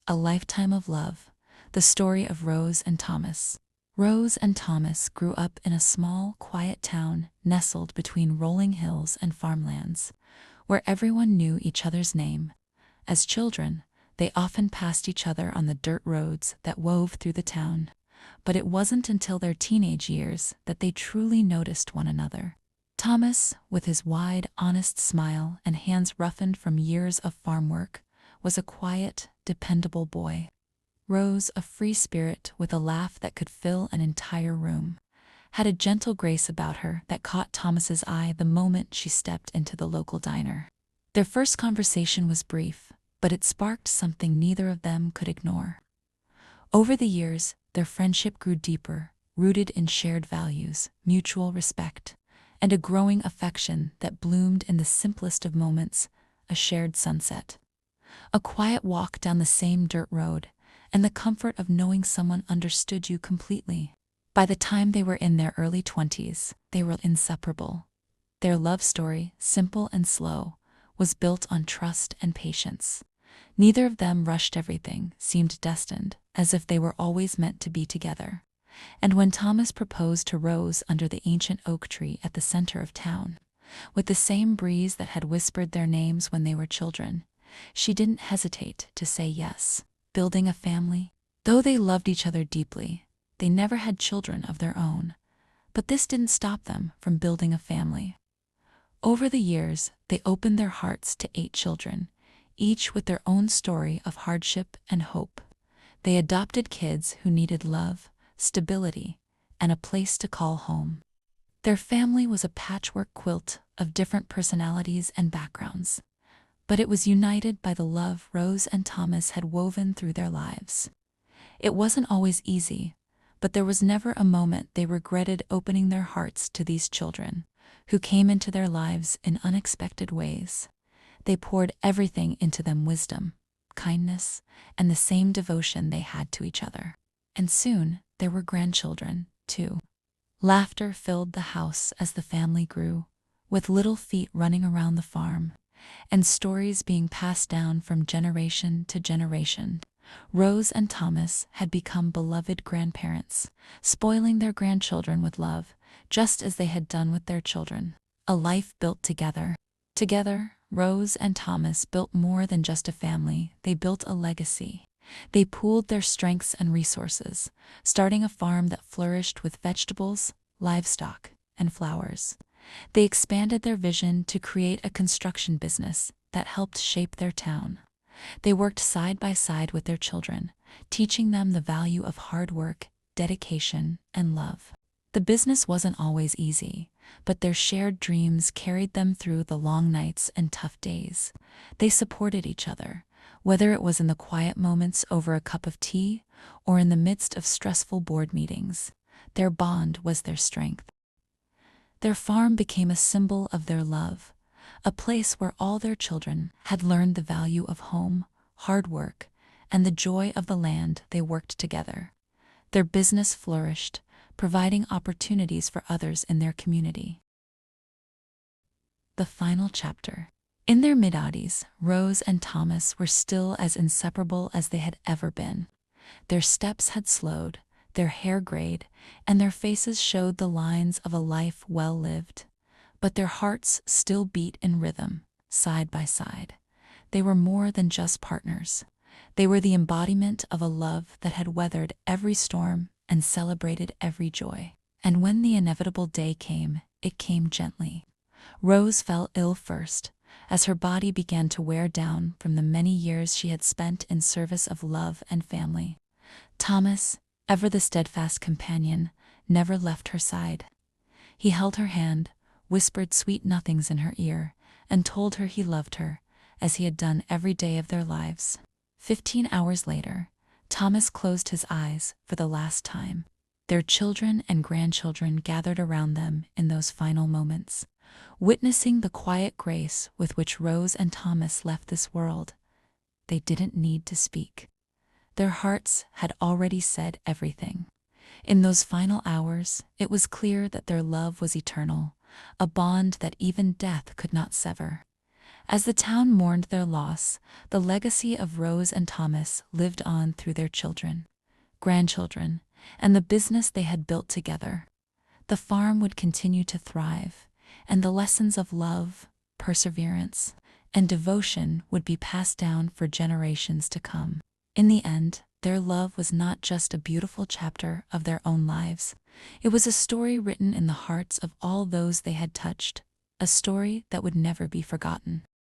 A Lifetime of Love, the story of Rose and Thomas. Rose and Thomas grew up in a small, quiet town nestled between rolling hills and farmlands, where everyone knew each other's name. As children, they often passed each other on the dirt roads that wove through the town, but it wasn't until their teenage years that they truly noticed one another. Thomas, with his wide, honest smile and hands roughened from years of farm work, was a quiet, dependable boy. Rose, a free spirit with a laugh that could fill an entire room, had a gentle grace about her that caught Thomas's eye the moment she stepped into the local diner. Their first conversation was brief, but it sparked something neither of them could ignore. Over the years, their friendship grew deeper, rooted in shared values, mutual respect, and a growing affection that bloomed in the simplest of moments, a shared sunset, a quiet walk down the same dirt road, and the comfort of knowing someone understood you completely. By the time they were in their early 20s, they were inseparable. Their love story, simple and slow, was built on trust and patience. Neither of them rushed everything, seemed destined, as if they were always meant to be together. And when Thomas proposed to Rose under the ancient oak tree at the center of town, with the same breeze that had whispered their names when they were children, she didn't hesitate to say yes. Building a family? Though they loved each other deeply, they never had children of their own. But this didn't stop them from building a family. Over the years, they opened their hearts to 8 children, each with their own story of hardship and hope. They adopted kids who needed love, stability, and a place to call home. Their family was a patchwork quilt of different personalities and backgrounds, but it was united by the love Rose and Thomas had woven through their lives. It wasn't always easy, but there was never a moment they regretted opening their hearts to these children, who came into their lives in unexpected ways. They poured everything into them: wisdom, kindness, and the same devotion they had to each other. And soon, there were grandchildren, too. Laughter filled the house as the family grew, with little feet running around the farm, and stories being passed down from generation to generation. Rose and Thomas had become beloved grandparents, spoiling their grandchildren with love, just as they had done with their children. A life built together. Together, Rose and Thomas built more than just a family, they built a legacy. They pooled their strengths and resources, starting a farm that flourished with vegetables, livestock, and flowers. They expanded their vision to create a construction business that helped shape their town. They worked side by side with their children, teaching them the value of hard work, dedication, and love. The business wasn't always easy, but their shared dreams carried them through the long nights and tough days. They supported each other, whether it was in the quiet moments over a cup of tea or in the midst of stressful board meetings. Their bond was their strength. Their farm became a symbol of their love, a place where all their children had learned the value of home, hard work, and the joy of the land they worked together. Their business flourished, providing opportunities for others in their community. The final chapter. In their mid-80s, Rose and Thomas were still as inseparable as they had ever been. Their steps had slowed, their hair grayed, and their faces showed the lines of a life well lived. But their hearts still beat in rhythm, side by side. They were more than just partners. They were the embodiment of a love that had weathered every storm and celebrated every joy. And when the inevitable day came, it came gently. Rose fell ill first, as her body began to wear down from the many years she had spent in service of love and family. Thomas, ever the steadfast companion, never left her side. He held her hand, whispered sweet nothings in her ear, and told her he loved her, as he had done every day of their lives. 15 hours later, Thomas closed his eyes for the last time. Their children and grandchildren gathered around them in those final moments, witnessing the quiet grace with which Rose and Thomas left this world. They didn't need to speak. Their hearts had already said everything. In those final hours, it was clear that their love was eternal, a bond that even death could not sever. As the town mourned their loss, the legacy of Rose and Thomas lived on through their children, grandchildren, and the business they had built together. The farm would continue to thrive, and the lessons of love, perseverance, and devotion would be passed down for generations to come. In the end, their love was not just a beautiful chapter of their own lives. It was a story written in the hearts of all those they had touched, a story that would never be forgotten.